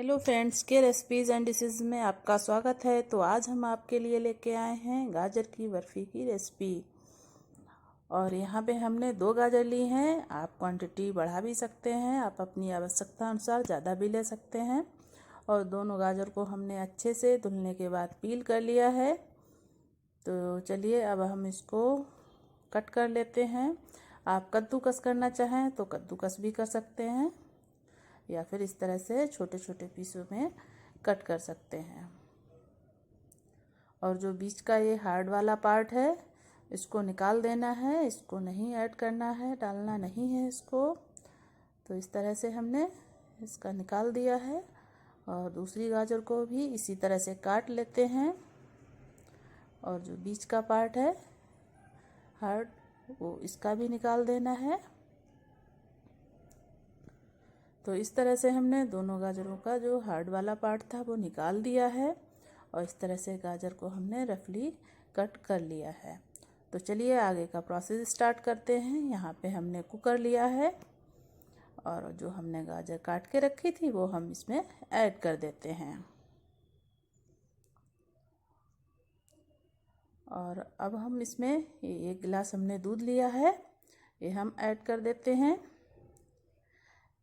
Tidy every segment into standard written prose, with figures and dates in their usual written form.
Hello friends, के recipes and dishes में आपका स्वागत है। तो आज हम आपके लिए लेके आए हैं गाजर की बर्फ़ी की रेसिपी। और यहाँ पे हमने 2 गाजर ली हैं। आप क्वांटिटी बढ़ा भी सकते हैं, आप अपनी आवश्यकता अनुसार ज़्यादा भी ले सकते हैं। और दोनों गाजर को हमने अच्छे से धुलने के बाद पील कर लिया है। तो चलिए अब हम इसको कट कर लेते हैं। आप कद्दूकस करना चाहें तो कद्दूकस भी कर सकते हैं, या फिर इस तरह से छोटे छोटे पीसों में कट कर सकते हैं। और जो बीच का ये हार्ड वाला पार्ट है, इसको निकाल देना है, इसको नहीं ऐड करना है, डालना नहीं है इसको। तो इस तरह से हमने इसका निकाल दिया है। और दूसरी गाजर को भी इसी तरह से काट लेते हैं। और जो बीच का पार्ट है हार्ड, वो इसका भी निकाल देना है। तो इस तरह से हमने दोनों गाजरों का जो हार्ड वाला पार्ट था वो निकाल दिया है। और इस तरह से गाजर को हमने रफली कट कर लिया है। तो चलिए आगे का प्रोसेस स्टार्ट करते हैं। यहाँ पे हमने कुकर लिया है और जो हमने गाजर काट के रखी थी वो हम इसमें ऐड कर देते हैं। और अब हम इसमें ये 1 गिलास हमने दूध लिया है, ये हम ऐड कर देते हैं।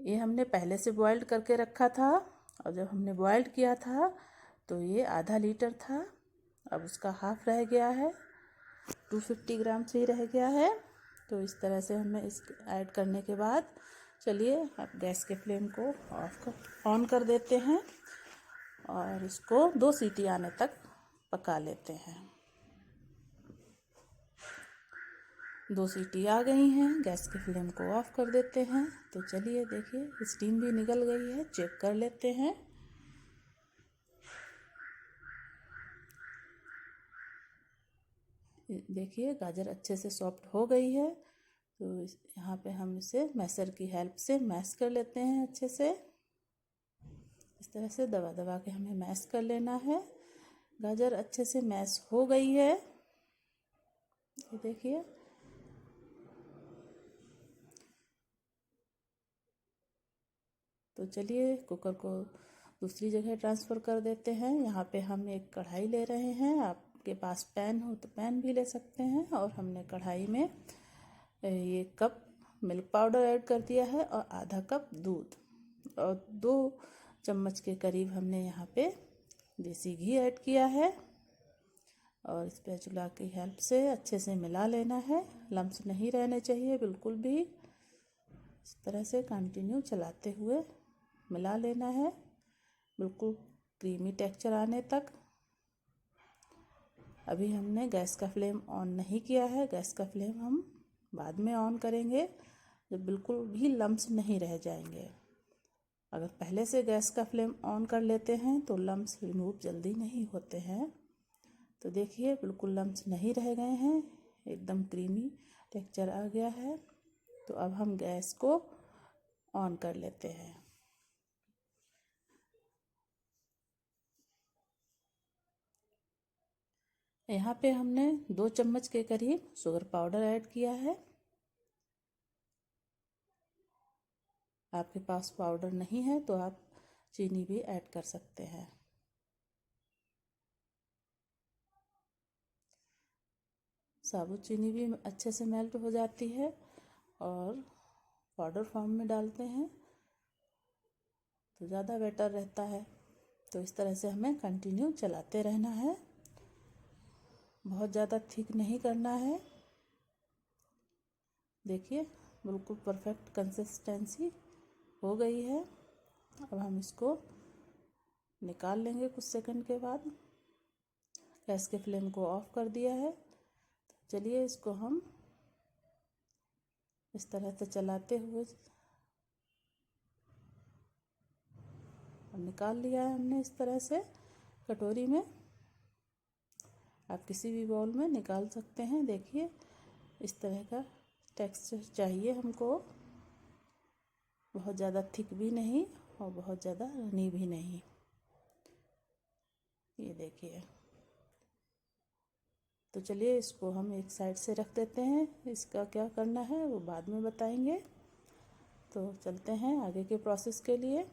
ये हमने पहले से बॉइल्ड करके रखा था, और जब हमने बॉइल्ड किया था तो ये आधा लीटर था। अब उसका हाफ रह गया है, 250 ग्राम से ही रह गया है। तो इस तरह से हमें इस ऐड करने के बाद चलिए अब गैस के फ्लेम को ऑन कर देते हैं और इसको 2 सीटी आने तक पका लेते हैं। 2 सीटी आ गई हैं, गैस के फ्लेम को ऑफ कर देते हैं। तो चलिए देखिए स्टीम भी निकल गई है, चेक कर लेते हैं। देखिए गाजर अच्छे से सॉफ्ट हो गई है। तो यहाँ पे हम इसे मैशर की हेल्प से मैश कर लेते हैं अच्छे से। इस तरह से दबा दबा के हमें मैश कर लेना है। गाजर अच्छे से मैश हो गई है, ये देखिए। तो चलिए कुकर को दूसरी जगह ट्रांसफ़र कर देते हैं। यहाँ पे हम एक कढ़ाई ले रहे हैं, आपके पास पैन हो तो पैन भी ले सकते हैं। और हमने कढ़ाई में 1 कप मिल्क पाउडर ऐड कर दिया है और आधा कप दूध, और 2 चम्मच के करीब हमने यहाँ पे देसी घी ऐड किया है। और स्पैचुला की हेल्प से अच्छे से मिला लेना है, लम्स नहीं रहने चाहिए बिल्कुल भी। इस तरह से कंटिन्यू चलाते हुए मिला लेना है, बिल्कुल क्रीमी टेक्सचर आने तक। अभी हमने गैस का फ्लेम ऑन नहीं किया है, गैस का फ्लेम हम बाद में ऑन करेंगे जब बिल्कुल भी लम्स नहीं रह जाएंगे। अगर पहले से गैस का फ्लेम ऑन कर लेते हैं तो लम्स रिमूव जल्दी नहीं होते हैं। तो देखिए बिल्कुल लम्स नहीं रह गए हैं, एकदम क्रीमी टेक्सचर आ गया है। तो अब हम गैस को ऑन कर लेते हैं। यहाँ पे हमने 2 चम्मच के करीब शुगर पाउडर ऐड किया है। आपके पास पाउडर नहीं है तो आप चीनी भी ऐड कर सकते हैं। साबुत चीनी भी अच्छे से मेल्ट हो जाती है, और पाउडर फॉर्म में डालते हैं तो ज़्यादा बेटर रहता है। तो इस तरह से हमें कंटिन्यू चलाते रहना है, बहुत ज़्यादा थिक नहीं करना है। देखिए बिल्कुल परफेक्ट कंसिस्टेंसी हो गई है। अब हम इसको निकाल लेंगे कुछ सेकंड के बाद। गैस के फ्लेम को ऑफ कर दिया है। तो चलिए इसको हम इस तरह से चलाते हुए निकाल लिया है हमने इस तरह से कटोरी में। आप किसी भी बाउल में निकाल सकते हैं। देखिए इस तरह का टेक्सचर चाहिए हमको, बहुत ज़्यादा थिक भी नहीं और बहुत ज़्यादा रनी भी नहीं। ये देखिए। तो चलिए इसको हम एक साइड से रख देते हैं, इसका क्या करना है वो बाद में बताएंगे। तो चलते हैं आगे के प्रोसेस के लिए।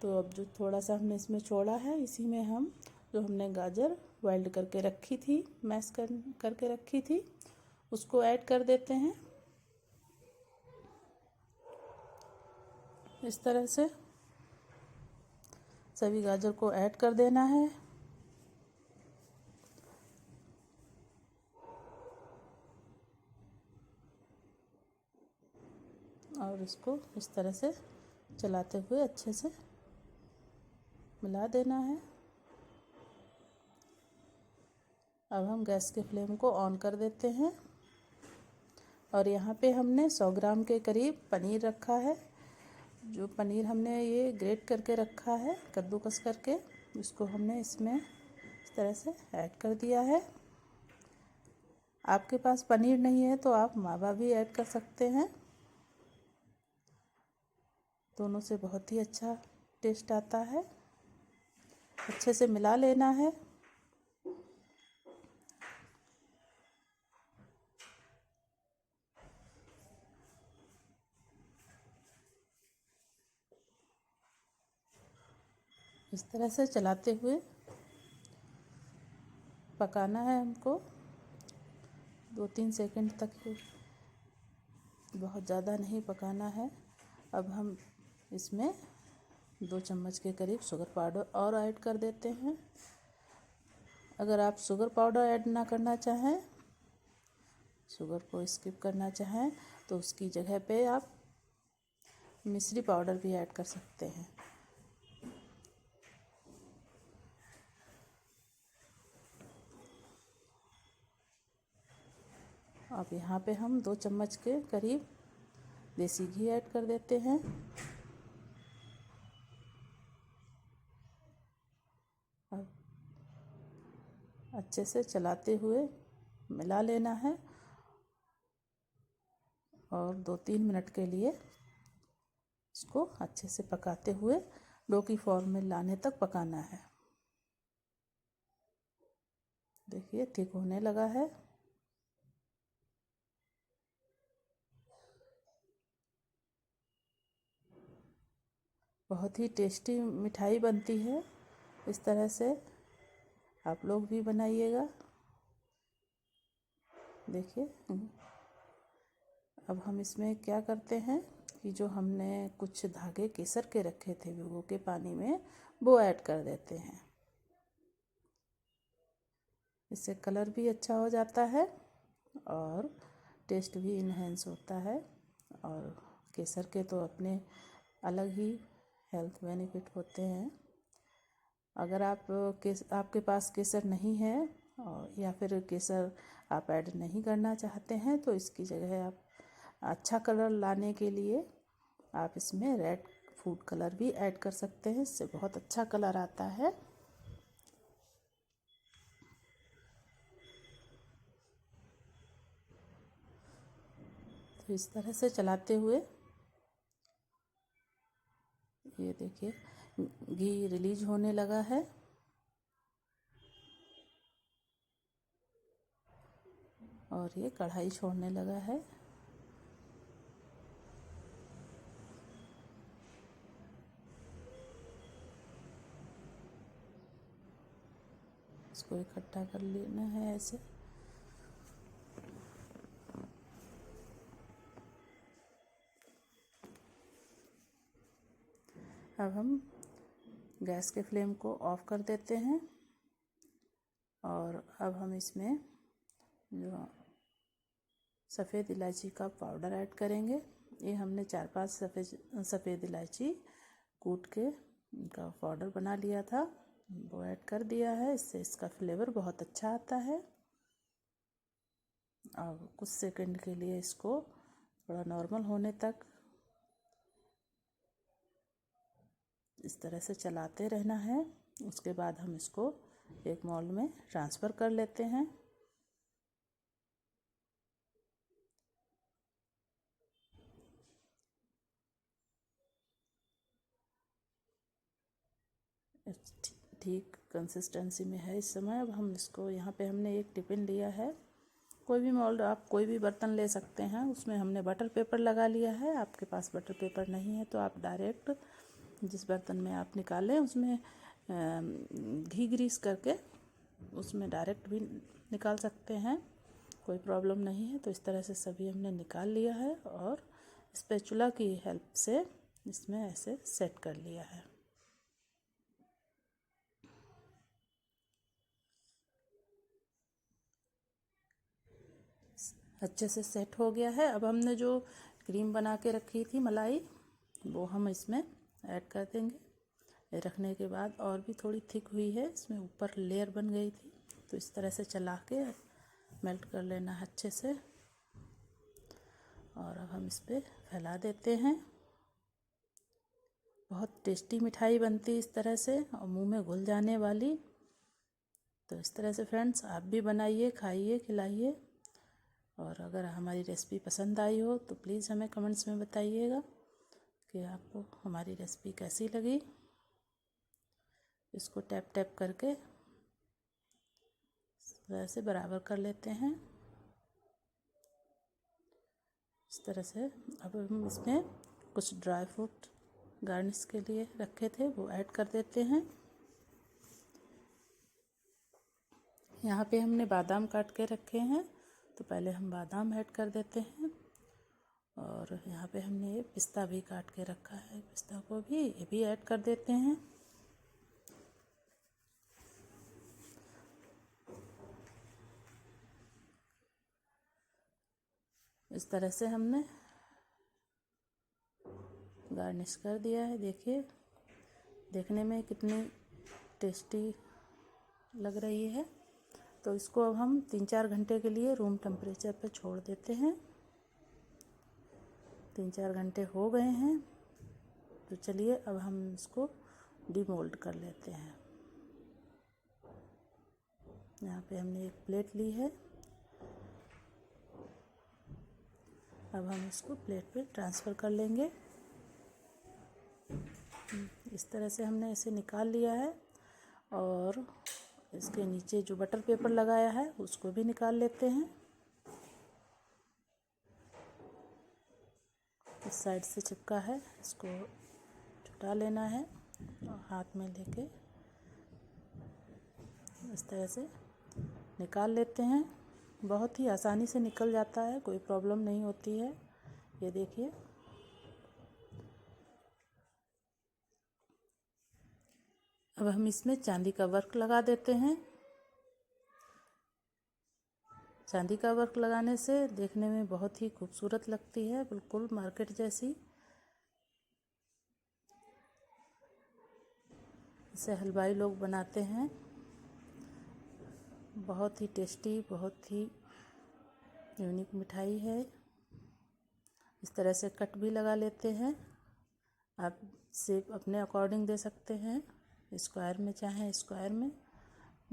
तो अब जो थोड़ा सा हमने इसमें छोड़ा है, इसी में हम जो हमने गाजर बॉइल्ड करके रखी थी, मैश करके रखी थी, उसको ऐड कर देते हैं। इस तरह से सभी गाजर को ऐड कर देना है। और इसको इस तरह से चलाते हुए अच्छे से मिला देना है। अब हम गैस के फ्लेम को ऑन कर देते हैं और यहाँ पे हमने 100 ग्राम के करीब पनीर रखा है। जो पनीर हमने ये ग्रेट करके रखा है, कद्दूकस करके, उसको हमने इसमें इस तरह से ऐड कर दिया है। आपके पास पनीर नहीं है तो आप मावा भी ऐड कर सकते हैं, दोनों से बहुत ही अच्छा टेस्ट आता है। अच्छे से मिला लेना है। इस तरह से चलाते हुए पकाना है हमको 2-3 सेकंड तक, बहुत ज़्यादा नहीं पकाना है। अब हम इसमें 2 चम्मच के करीब शुगर पाउडर और ऐड कर देते हैं। अगर आप शुगर पाउडर ऐड ना करना चाहें, शुगर को स्किप करना चाहें, तो उसकी जगह पे आप मिश्री पाउडर भी ऐड कर सकते हैं। अब यहाँ पे हम 2 चम्मच के करीब देसी घी ऐड कर देते हैं। अब अच्छे से चलाते हुए मिला लेना है और 2-3 मिनट के लिए इसको अच्छे से पकाते हुए डो की फॉर्म में लाने तक पकाना है। देखिए थिक होने लगा है। बहुत ही टेस्टी मिठाई बनती है। इस तरह से आप लोग भी बनाइएगा। देखिए अब हम इसमें क्या करते हैं कि जो हमने कुछ धागे केसर के रखे थे भिगो के पानी में, वो ऐड कर देते हैं। इससे कलर भी अच्छा हो जाता है और टेस्ट भी इन्हेंस होता है। और केसर के तो अपने अलग ही हेल्थ बेनिफिट होते हैं। अगर आपके पास केसर नहीं है और या फिर केसर आप ऐड नहीं करना चाहते हैं, तो इसकी जगह आप अच्छा कलर लाने के लिए आप इसमें रेड फूड कलर भी ऐड कर सकते हैं। इससे बहुत अच्छा कलर आता है। तो इस तरह से चलाते हुए ये देखिए घी रिलीज होने लगा है और ये कढ़ाई छोड़ने लगा है। इसको इकट्ठा कर लेना है ऐसे। अब हम गैस के फ्लेम को ऑफ कर देते हैं और अब हम इसमें जो सफ़ेद इलायची का पाउडर ऐड करेंगे। ये हमने 4-5 सफ़ेद इलायची कूट के इनका पाउडर बना लिया था, वो ऐड कर दिया है। इससे इसका फ्लेवर बहुत अच्छा आता है। अब कुछ सेकंड के लिए इसको थोड़ा नॉर्मल होने तक इस तरह से चलाते रहना है। उसके बाद हम इसको एक बाउल में ट्रांसफ़र कर लेते हैं। ठीक कंसिस्टेंसी में है इस समय। अब हम इसको यहाँ पे हमने एक टिफ़िन लिया है, कोई भी मोल्ड, आप कोई भी बर्तन ले सकते हैं। उसमें हमने बटर पेपर लगा लिया है। आपके पास बटर पेपर नहीं है तो आप डायरेक्ट जिस बर्तन में आप निकालें उसमें घी ग्रीस करके उसमें डायरेक्ट भी निकाल सकते हैं, कोई प्रॉब्लम नहीं है। तो इस तरह से सभी हमने निकाल लिया है और स्पैचुला की हेल्प से इसमें ऐसे सेट कर लिया है। अच्छे से सेट हो गया है। अब हमने जो क्रीम बना के रखी थी मलाई, वो हम इसमें ऐड कर देंगे। रखने के बाद और भी थोड़ी थिक हुई है, इसमें ऊपर लेयर बन गई थी, तो इस तरह से चला के मेल्ट कर लेना है अच्छे से। और अब हम इस पर फैला देते हैं। बहुत टेस्टी मिठाई बनती है इस तरह से और मुंह में घुल जाने वाली। तो इस तरह से फ्रेंड्स आप भी बनाइए, खाइए, खिलाइए। और अगर हमारी रेसिपी पसंद आई हो तो प्लीज़ हमें कमेंट्स में बताइएगा कि आपको हमारी रेसिपी कैसी लगी। इसको टैप टैप करके इस तरह से बराबर कर लेते हैं। इस तरह से अब हम इसमें कुछ ड्राई फ्रूट गार्निश के लिए रखे थे वो ऐड कर देते हैं। यहाँ पे हमने बादाम काट के रखे हैं, तो पहले हम बादाम ऐड कर देते हैं। और यहाँ पे हमने ये पिस्ता भी काट के रखा है, पिस्ता को भी ये भी ऐड कर देते हैं। इस तरह से हमने गार्निश कर दिया है। देखिए देखने में कितनी टेस्टी लग रही है। तो इसको अब हम 3-4 घंटे के लिए रूम टेम्परेचर पे छोड़ देते हैं। 3-4 घंटे हो गए हैं, तो चलिए अब हम इसको डीमोल्ड कर लेते हैं। यहाँ पे हमने एक प्लेट ली है, अब हम इसको प्लेट पे ट्रांसफ़र कर लेंगे। इस तरह से हमने इसे निकाल लिया है और इसके नीचे जो बटर पेपर लगाया है उसको भी निकाल लेते हैं। इस साइड से चिपका है, इसको छुटा लेना है और हाथ में लेके इस तरह से निकाल लेते हैं। बहुत ही आसानी से निकल जाता है, कोई प्रॉब्लम नहीं होती है। ये देखिए अब हम इसमें चांदी का वर्क लगा देते हैं। चांदी का वर्क लगाने से देखने में बहुत ही खूबसूरत लगती है, बिल्कुल मार्केट जैसी। इसे हलवाई लोग बनाते हैं। बहुत ही टेस्टी, बहुत ही यूनिक मिठाई है। इस तरह से कट भी लगा लेते हैं। आप शेप अपने अकॉर्डिंग दे सकते हैं, स्क्वायर में चाहें स्क्वायर में,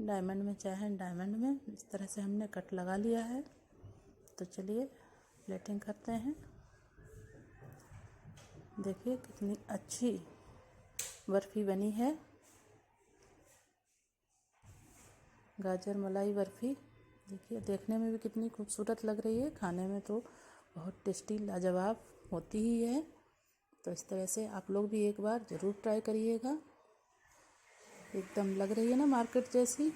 डायमंड में चाहें डायमंड में। इस तरह से हमने कट लगा लिया है। तो चलिए प्लेटिंग करते हैं। देखिए कितनी अच्छी बर्फ़ी बनी है, गाजर मलाई बर्फ़ी। देखिए देखने में भी कितनी खूबसूरत लग रही है, खाने में तो बहुत टेस्टी लाजवाब होती ही है। तो इस तरह से आप लोग भी एक बार ज़रूर ट्राई करिएगा। एकदम लग रही है ना मार्केट जैसी।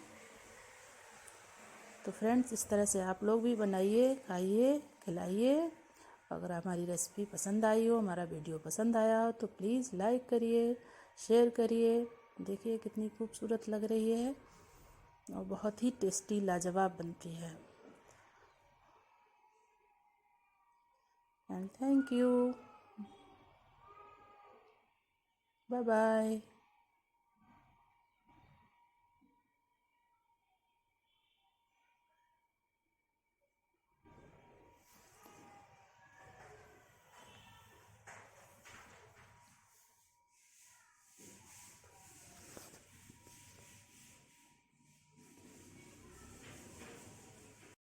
तो फ्रेंड्स इस तरह से आप लोग भी बनाइए, खाइए, खिलाइए। अगर हमारी रेसिपी पसंद आई हो, हमारा वीडियो पसंद आया हो तो प्लीज़ लाइक करिए, शेयर करिए। देखिए कितनी खूबसूरत लग रही है और बहुत ही टेस्टी लाजवाब बनती है। And thank you, bye bye.